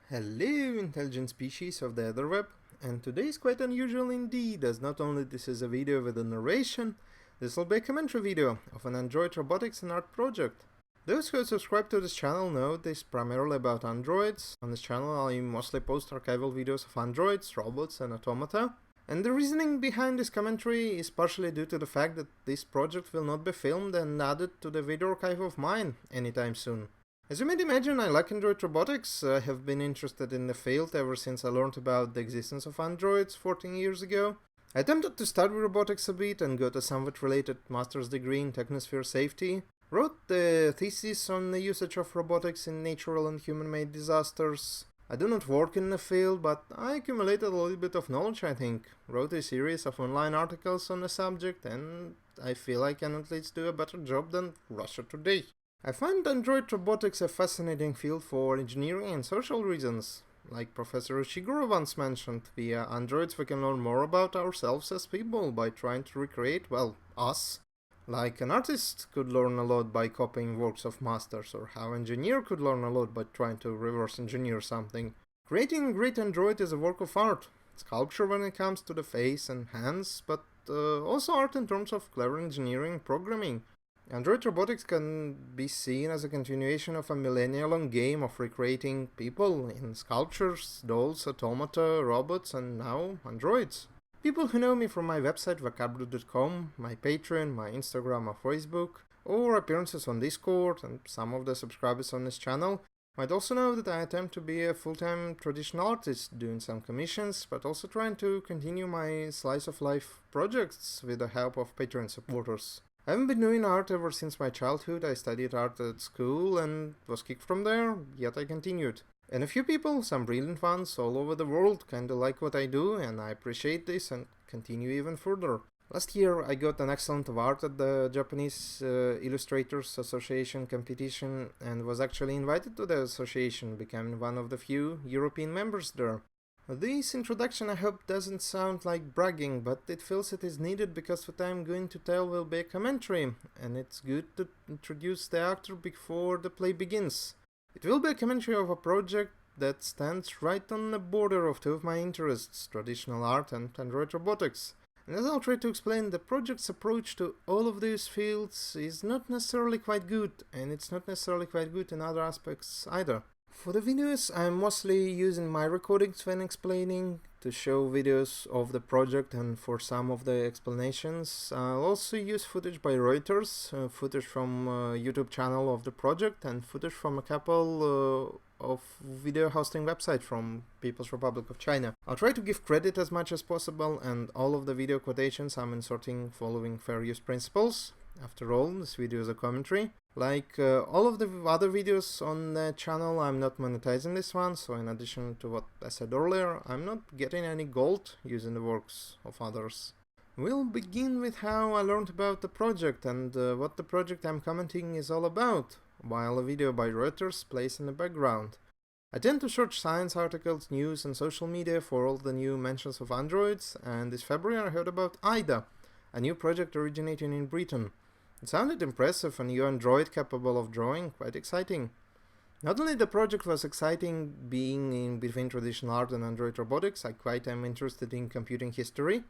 Hello, intelligent species of the other web, and today is quite unusual indeed, as not only this is a video with a narration, this will be a commentary video of an Android robotics and art project. Those who subscribe to this channel know this is primarily about androids. On this channel I mostly post archival videos of androids, robots and automata. And the reasoning behind this commentary is partially due to the fact that this project will not be filmed and added to the video archive of mine anytime soon. As you might imagine, I like Android robotics. I have been interested in the field ever since I learned about the existence of androids 14 years ago. I attempted to study robotics a bit and got a somewhat related master's degree in technosphere safety. Wrote the thesis on the usage of robotics in natural and human-made disasters. I do not work in the field, but I accumulated a little bit of knowledge, I think. Wrote a series of online articles on the subject, and I feel I can at least do a better job than Russia Today. I find Android robotics a fascinating field for engineering and social reasons. Like Professor Ishiguro once mentioned, via androids we can learn more about ourselves as people by trying to recreate, well, us. Like an artist could learn a lot by copying works of masters, or how an engineer could learn a lot by trying to reverse engineer something. Creating a great android is a work of art. Sculpture when it comes to the face and hands, but also art in terms of clever engineering and programming. Android robotics can be seen as a continuation of a millennia-long game of recreating people in sculptures, dolls, automata, robots, and now androids. People who know me from my website vokabre.com, my Patreon, my Instagram or Facebook, or appearances on Discord and some of the subscribers on this channel might also know that I attempt to be a full-time traditional artist, doing some commissions, but also trying to continue my slice of life projects with the help of Patreon supporters. I haven't been doing art ever since my childhood. I studied art at school and was kicked from there, yet I continued. And a few people, some brilliant ones all over the world, kinda like what I do, and I appreciate this and continue even further. Last year I got an excellent award at the Japanese Illustrators Association competition and was actually invited to the association, becoming one of the few European members there. This introduction I hope doesn't sound like bragging, but it feels it is needed because what I'm going to tell will be a commentary, and it's good to introduce the actor before the play begins. It will be a commentary of a project that stands right on the border of two of my interests, traditional art and android robotics. And as I'll try to explain, the project's approach to all of these fields is not necessarily quite good, and it's not necessarily quite good in other aspects either. For the videos, I'm mostly using my recordings when explaining, to show videos of the project and for some of the explanations. I'll also use footage by Reuters, footage from YouTube channel of the project, and footage from a couple of video hosting websites from People's Republic of China. I'll try to give credit as much as possible, and all of the video quotations I'm inserting following fair use principles. After all, this video is a commentary. Like all of the other videos on the channel, I'm not monetizing this one, so in addition to what I said earlier, I'm not getting any gold using the works of others. We'll begin with how I learned about the project and what the project I'm commenting is all about, while a video by Reuters plays in the background. I tend to search science articles, news and social media for all the new mentions of androids, and this February I heard about IDA, a new project originating in Britain. It sounded impressive, a new android capable of drawing, quite exciting. Not only the project was exciting being in between traditional art and android robotics, I quite am interested in computing history,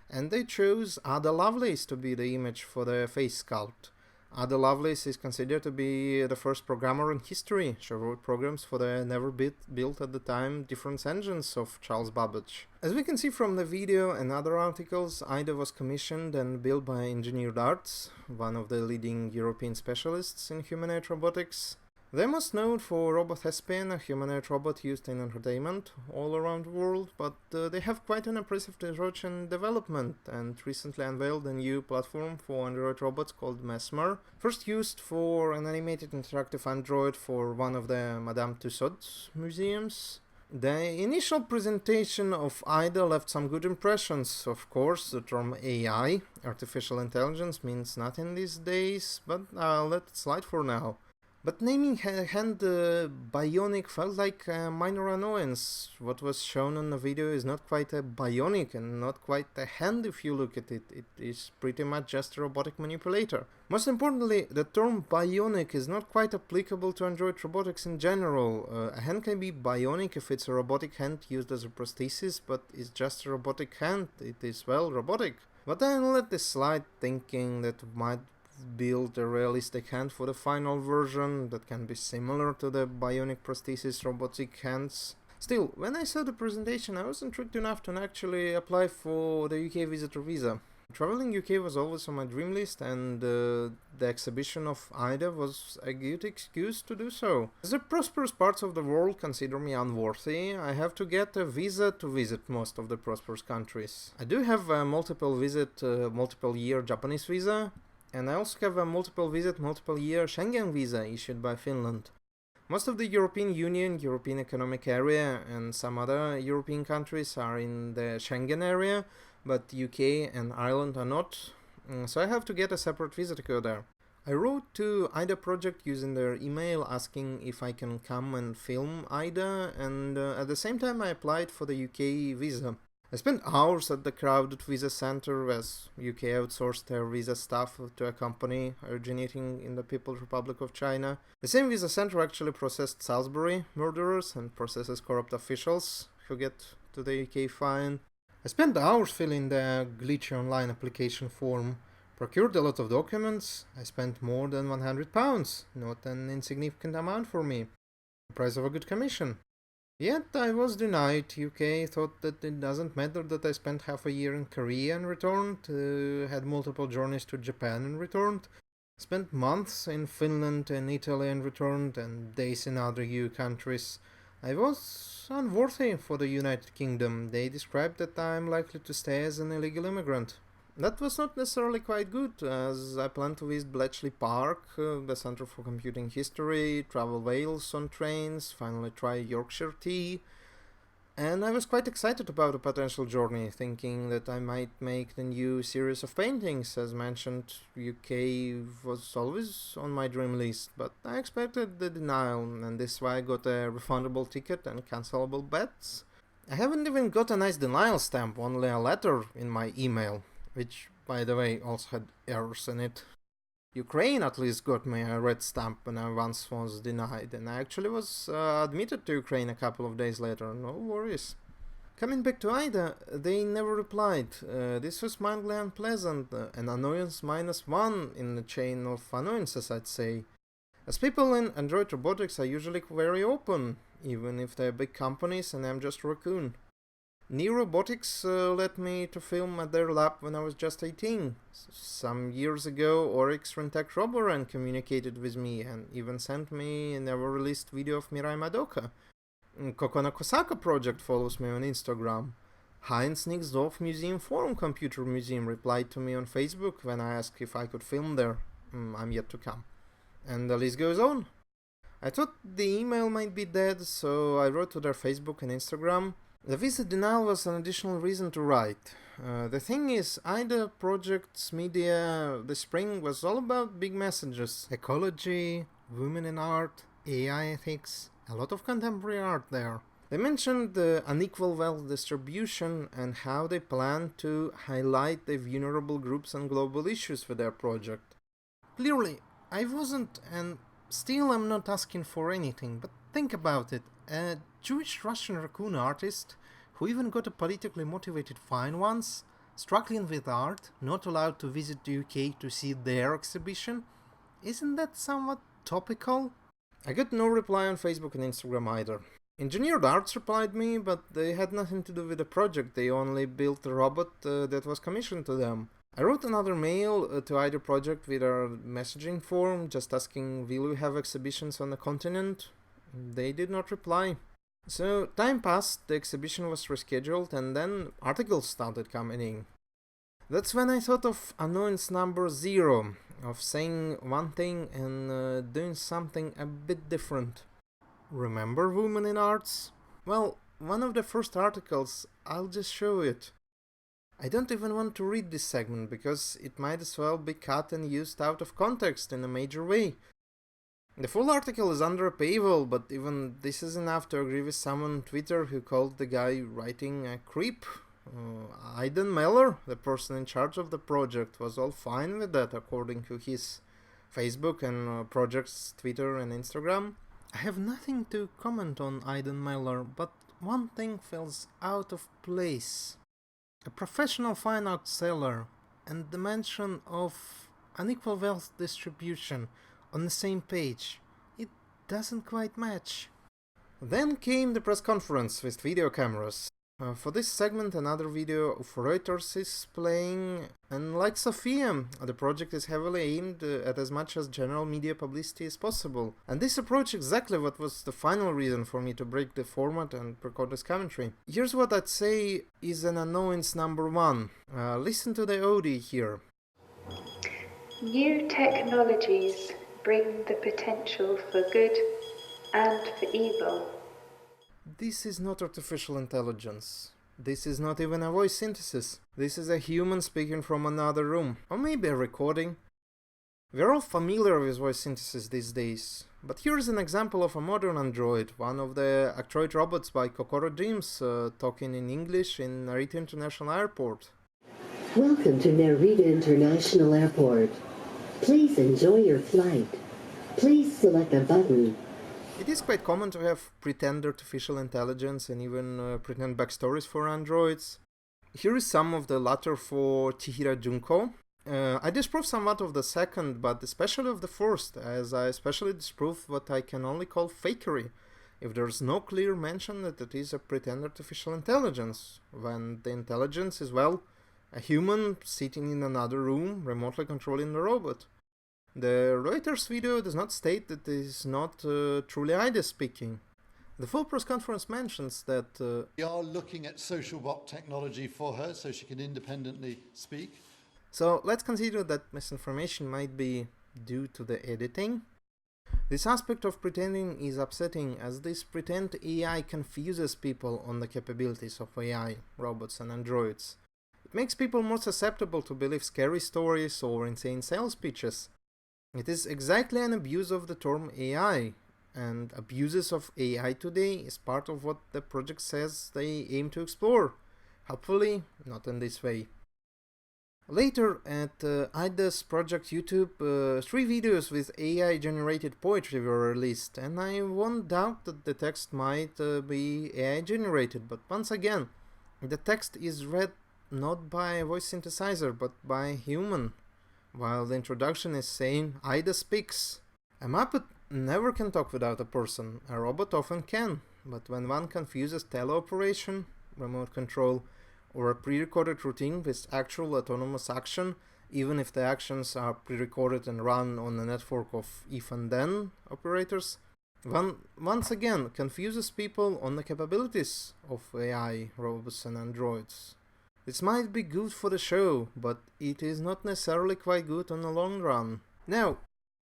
and they chose Ada Lovelace to be the image for the face sculpt. Ada Lovelace is considered to be the first programmer in history. She wrote programs for the never-built at the time difference engines of Charles Babbage. As we can see from the video and other articles, IDA was commissioned and built by Engineered Arts, one of the leading European specialists in humanoid robotics. They're most known for Robot Thespian, a humanoid robot used in entertainment all around the world, but they have quite an impressive research and development, and recently unveiled a new platform for android robots called Mesmer, first used for an animated interactive android for one of the Madame Tussauds museums. The initial presentation of IDA left some good impressions. Of course, the term AI, artificial intelligence, means nothing these days, but I'll let it slide for now. But naming a hand bionic felt like a minor annoyance. What was shown on the video is not quite a bionic and not quite a hand if you look at it. It is pretty much just a robotic manipulator. Most importantly, the term bionic is not quite applicable to Android robotics in general. A hand can be bionic if it's a robotic hand used as a prosthesis, but it's just a robotic hand. It is, well, robotic. But I let this slide, thinking that might build a realistic hand for the final version that can be similar to the bionic prosthesis robotic hands. Still, when I saw the presentation, I was intrigued enough to actually apply for the UK visitor visa. Traveling UK was always on my dream list, and the exhibition of IDA was a good excuse to do so. As the prosperous parts of the world consider me unworthy, I have to get a visa to visit most of the prosperous countries. I do have a multiple year Japanese visa, and I also have a multiple year Schengen visa issued by Finland. Most of the European Union, European Economic Area, and some other European countries are in the Schengen area, but UK and Ireland are not, so I have to get a separate visa to go there. I wrote to IDA project using their email asking if I can come and film IDA, and at the same time I applied for the UK visa. I spent hours at the crowded visa center as UK outsourced their visa staff to a company originating in the People's Republic of China. The same visa center actually processed Salisbury murderers and processes corrupt officials who get to the UK fine. I spent hours filling the glitchy online application form, procured a lot of documents. I spent more than £100, not an insignificant amount for me. The price of a good commission. Yet I was denied. UK thought that it doesn't matter that I spent half a year in Korea and returned, had multiple journeys to Japan and returned, spent months in Finland and Italy and returned, and days in other EU countries. I was unworthy for the United Kingdom. They described that I am likely to stay as an illegal immigrant. That was not necessarily quite good, as I planned to visit Bletchley Park, the Centre for Computing History, travel Wales on trains, finally try Yorkshire tea, and I was quite excited about a potential journey, thinking that I might make the new series of paintings. As mentioned, UK was always on my dream list, but I expected the denial, and this is why I got a refundable ticket and cancelable bets. I haven't even got a nice denial stamp, only a letter in my email, which, by the way, also had errors in it. Ukraine at least got me a red stamp when I once was denied, and I actually was admitted to Ukraine a couple of days later, no worries. Coming back to IDA, they never replied. This was mildly unpleasant, an annoyance -1 in the chain of annoyances, I'd say. As people in Android robotics are usually very open, even if they're big companies and I'm just a raccoon. Neo Robotics let me to film at their lab when I was just 18. Some years ago, Oryx Rentec Roboran communicated with me and even sent me a never-released video of Mirai Madoka. Kokona Kosaka project follows me on Instagram. Heinz Nixdorf Museum Forum Computer Museum replied to me on Facebook when I asked if I could film there. I'm yet to come. And the list goes on. I thought the email might be dead, so I wrote to their Facebook and Instagram. The visa denial was an additional reason to write. The thing is, IDA project's media this spring was all about big messages. Ecology, women in art, AI ethics, a lot of contemporary art there. They mentioned the unequal wealth distribution and how they plan to highlight the vulnerable groups and global issues with their project. Clearly, I wasn't, and still I'm not asking for anything, but think about it. A Jewish Russian raccoon artist, who even got a politically motivated fine once, struggling with art, not allowed to visit the UK to see their exhibition? Isn't that somewhat topical? I got no reply on Facebook and Instagram either. Engineered Arts replied me, but they had nothing to do with the project, they only built a robot that was commissioned to them. I wrote another mail to IDA project with our messaging form, just asking, will we have exhibitions on the continent? They did not reply. So time passed, the exhibition was rescheduled, and then articles started coming in. That's when I thought of annoyance number 0, of saying one thing and doing something a bit different. Remember Women in Arts? Well, one of the first articles, I'll just show it. I don't even want to read this segment because it might as well be cut and used out of context in a major way. The full article is under a paywall, but even this is enough to agree with someone on Twitter who called the guy writing a creep. Aidan Meller, the person in charge of the project, was all fine with that according to his Facebook and project's Twitter and Instagram. I have nothing to comment on Aidan Meller, but one thing feels out of place. A professional fine art seller and the mention of unequal wealth distribution on the same page. It doesn't quite match. Then came the press conference with video cameras. For this segment, another video of Reuters is playing, and like Sophia, the project is heavily aimed at as much as general media publicity as possible. And this approach exactly what was the final reason for me to break the format and record this commentary. Here's what I'd say is an annoyance number one. Listen to the audio here. New technologies bring the potential for good and for evil. This is not artificial intelligence. This is not even a voice synthesis. This is a human speaking from another room, or maybe a recording. We're all familiar with voice synthesis these days, but here's an example of a modern android, one of the Actroid robots by Kokoro Dreams, talking in English in Narita International Airport. Welcome to Narita International Airport. Please enjoy your flight. Please select a button. It is quite common to have pretend artificial intelligence and even pretend backstories for androids. Here is some of the latter for Chihira Junko. I disprove somewhat of the second, but especially of the first, as I especially disprove what I can only call fakery, if there's no clear mention that it is a pretend artificial intelligence, when the intelligence is, well, a human sitting in another room, remotely controlling the robot. The Reuters video does not state that it is not truly Ida speaking. The full press conference mentions that we are looking at social bot technology for her so she can independently speak. So let's consider that misinformation might be due to the editing. This aspect of pretending is upsetting, as this pretend AI confuses people on the capabilities of AI, robots and androids. It makes people more susceptible to believe scary stories or insane sales pitches. It is exactly an abuse of the term AI, and abuses of AI today is part of what the project says they aim to explore. Hopefully, not in this way. Later at IDA's project YouTube, 3 videos with AI-generated poetry were released, and I won't doubt that the text might be AI-generated, but once again, the text is read not by a voice synthesizer, but by a human. While the introduction is saying, Ida speaks. A Muppet never can talk without a person, a robot often can, but when one confuses teleoperation, remote control, or a pre-recorded routine with actual autonomous action, even if the actions are pre-recorded and run on a network of if and then operators, one once again confuses people on the capabilities of AI, robots and androids. This might be good for the show, but it is not necessarily quite good on the long run. Now,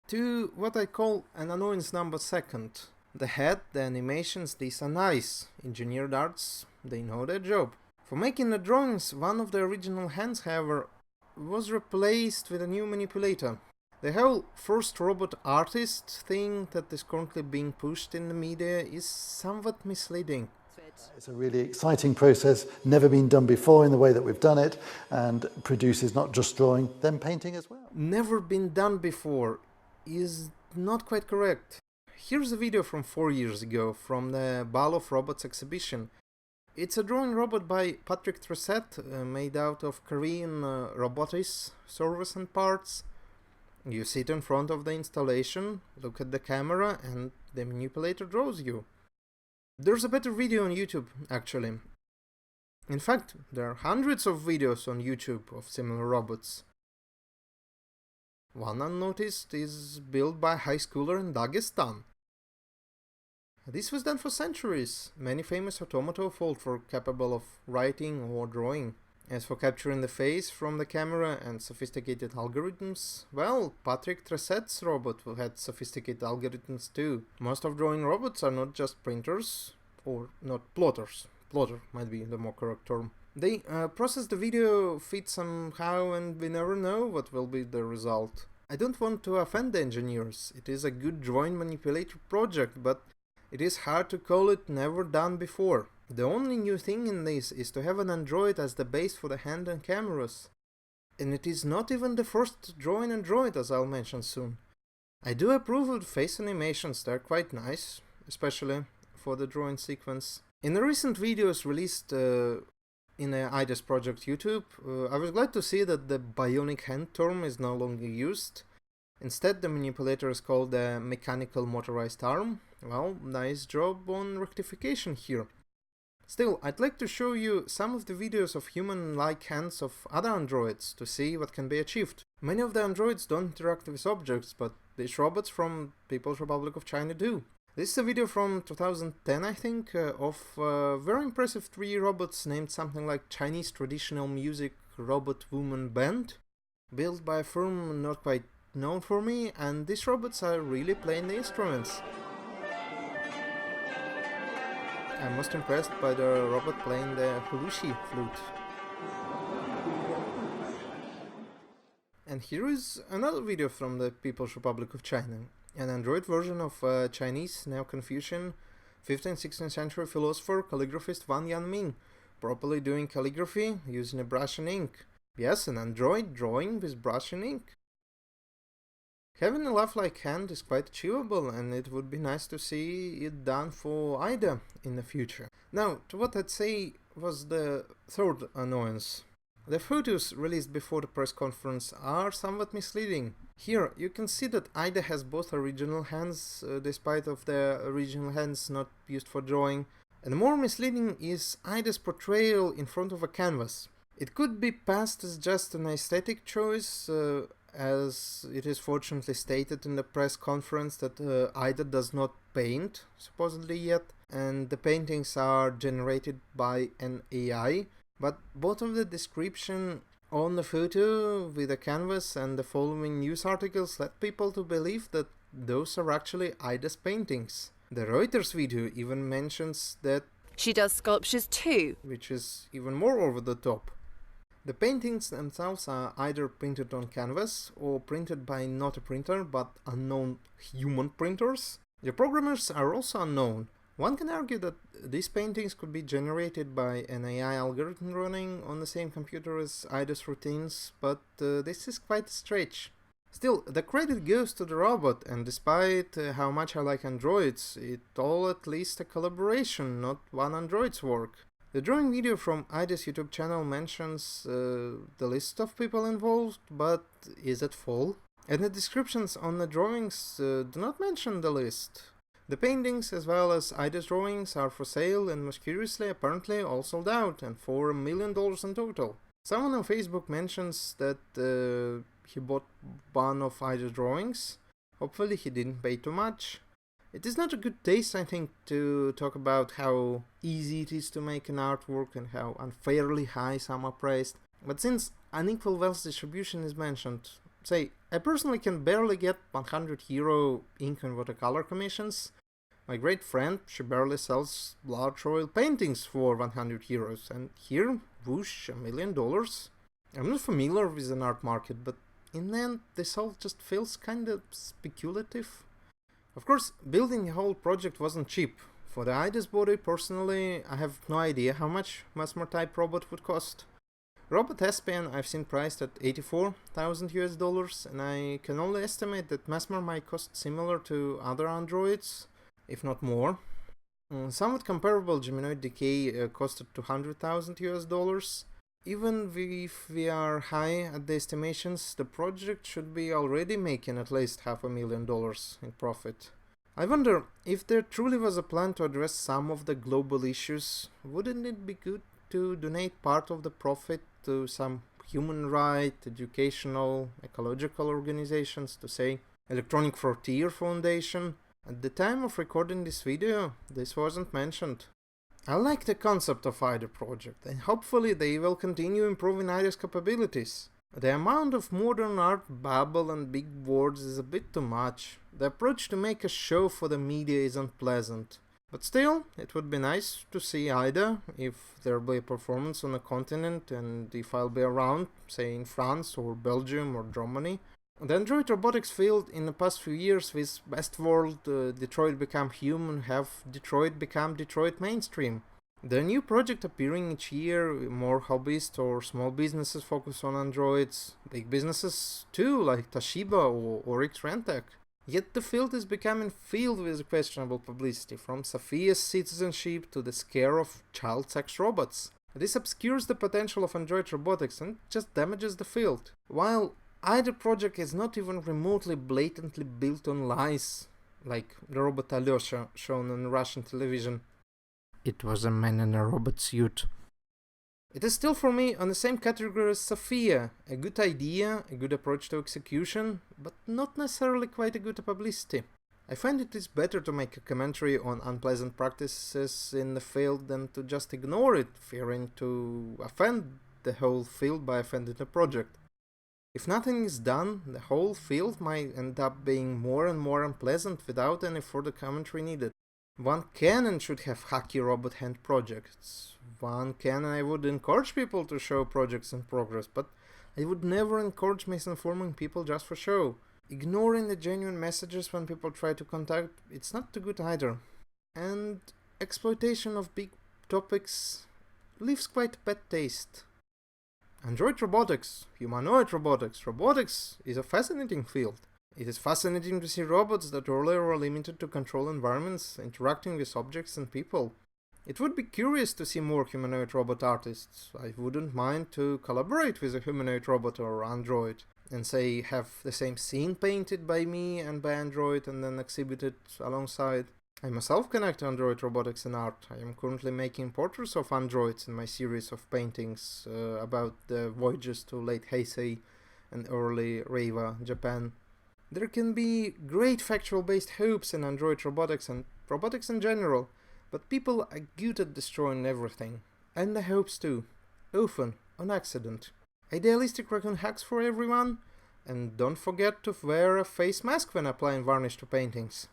to what I call an annoyance number second. The head, the animations, these are nice. Engineered arts, they know their job. For making the drawings, one of the original hands, however, was replaced with a new manipulator. The whole first robot artist thing that is currently being pushed in the media is somewhat misleading. It's a really exciting process, never been done before in the way that we've done it, and produces not just drawing, then painting as well. Never been done before is not quite correct. Here's a video from 4 years ago from the Ball of Robots exhibition. It's a drawing robot by Patrick Tressett, made out of Korean robotics, servers and parts. You sit in front of the installation, look at the camera, and the manipulator draws you. There's a better video on YouTube, actually. In fact, there are hundreds of videos on YouTube of similar robots. One unnoticed is built by a high schooler in Dagestan. This was done for centuries. Many famous automata of old were capable of writing or drawing. As for capturing the face from the camera and sophisticated algorithms, well, Patrick Tressett's robot had sophisticated algorithms too. Most of drawing robots are not just printers, or not plotters. Plotter might be the more correct term. They process the video feed somehow and we never know what will be the result. I don't want to offend the engineers, it is a good drawing manipulator project, but it is hard to call it never done before. The only new thing in this is to have an Android as the base for the hand and cameras. And it is not even the first drawing Android, as I'll mention soon. I do approve of the face animations, they're quite nice, especially for the drawing sequence. In the recent videos released in the IDES project YouTube, I was glad to see that the bionic hand term is no longer used. Instead, the manipulator is called the mechanical motorized arm. Well, nice job on rectification here. Still, I'd like to show you some of the videos of human-like hands of other androids to see what can be achieved. Many of the androids don't interact with objects, but these robots from People's Republic of China do. This is a video from 2010, I think, of very impressive 3 robots named something like Chinese Traditional Music Robot Woman Band, built by a firm not quite known for me, and these robots are really playing the instruments. I'm most impressed by the robot playing the Hulushi flute. And here is another video from the People's Republic of China, an Android version of Chinese Neo-Confucian 15th-16th century philosopher calligraphist Wang Yanming, properly doing calligraphy using a brush and ink. Yes, an Android drawing with brush and ink. Having a lifelike hand is quite achievable, and it would be nice to see it done for IDA in the future. Now, to what I'd say was the third annoyance. The photos released before the press conference are somewhat misleading. Here, you can see that IDA has both original hands, despite of the original hands not used for drawing. And more misleading is IDA's portrayal in front of a canvas. It could be passed as just an aesthetic choice, as it is fortunately stated in the press conference that IDA does not paint, supposedly yet, and the paintings are generated by an AI, but both of the description on the photo with the canvas and the following news articles led people to believe that those are actually IDA's paintings. The Reuters video even mentions that she does sculptures too, which is even more over the top. The paintings themselves are either printed on canvas or printed by not a printer but unknown human printers. The programmers are also unknown. One can argue that these paintings could be generated by an AI algorithm running on the same computer as IDA's routines, but this is quite a stretch. Still, the credit goes to the robot, and despite how much I like androids, it's all at least a collaboration, not one android's work. The drawing video from IDA's YouTube channel mentions the list of people involved, but is it full? And the descriptions on the drawings do not mention the list. The paintings as well as IDA's drawings are for sale and mysteriously apparently all sold out and for $1 million in total. Someone on Facebook mentions that he bought one of IDA's drawings. Hopefully he didn't pay too much. It is not a good taste, I think, to talk about how easy it is to make an artwork and how unfairly high some are priced. But since unequal wealth distribution is mentioned, say, I personally can barely get €100 ink and watercolor commissions. My great friend, she barely sells large oil paintings for €100, and here, whoosh, $1 million. I'm not familiar with an art market, but in the end, this all just feels kinda speculative. Of course, building the whole project wasn't cheap. For the IDA's body, personally, I have no idea how much Mesmer type robot would cost. Robot S-Pen I've seen priced at $84,000 and I can only estimate that Mesmer might cost similar to other androids, if not more. Somewhat comparable Geminoid Decay costed $200,000. Even if we are high at the estimations, the project should be already making at least $500,000 in profit. I wonder, if there truly was a plan to address some of the global issues, wouldn't it be good to donate part of the profit to some human rights, educational, ecological organizations, to say Electronic Frontier Foundation? At the time of recording this video, this wasn't mentioned. I like the concept of IDA project, and hopefully they will continue improving IDA's capabilities. The amount of modern art babble and big words is a bit too much. The approach to make a show for the media isn't pleasant. But still, it would be nice to see IDA, if there will be a performance on the continent, and if I'll be around, say in France or Belgium or Germany. The Android robotics field in the past few years with Westworld, Detroit Become Human have Detroit become Detroit mainstream. There are new projects appearing each year, more hobbyists or small businesses focus on androids, big businesses too, like Toshiba or Rentec. Yet the field is becoming filled with questionable publicity, from Sophia's citizenship to the scare of child sex robots. This obscures the potential of android robotics and just damages the field. While either project is not even remotely blatantly built on lies, like the robot Alyosha shown on Russian television. It was a man in a robot suit. It is still for me on the same category as Sophia, a good idea, a good approach to execution, but not necessarily quite a good publicity. I find it is better to make a commentary on unpleasant practices in the field than to just ignore it, fearing to offend the whole field by offending the project. If nothing is done, the whole field might end up being more and more unpleasant without any further commentary needed. One can and should have hacky robot hand projects. One can and I would encourage people to show projects in progress, but I would never encourage misinforming people just for show. Ignoring the genuine messages when people try to contact, it's not too good either. And exploitation of big topics leaves quite a bad taste. Android robotics, humanoid robotics is a fascinating field. It is fascinating to see robots that earlier were limited to control environments, interacting with objects and people. It would be curious to see more humanoid robot artists. I wouldn't mind to collaborate with a humanoid robot or android, and say have the same scene painted by me and by android and then exhibited alongside. I myself connect android robotics and art. I am currently making portraits of androids in my series of paintings about the voyages to late Heisei and early Reiwa, Japan. There can be great factual-based hopes in android robotics and robotics in general, but people are good at destroying everything, and the hopes too, often on accident. Idealistic raccoon hacks for everyone, and don't forget to wear a face mask when applying varnish to paintings.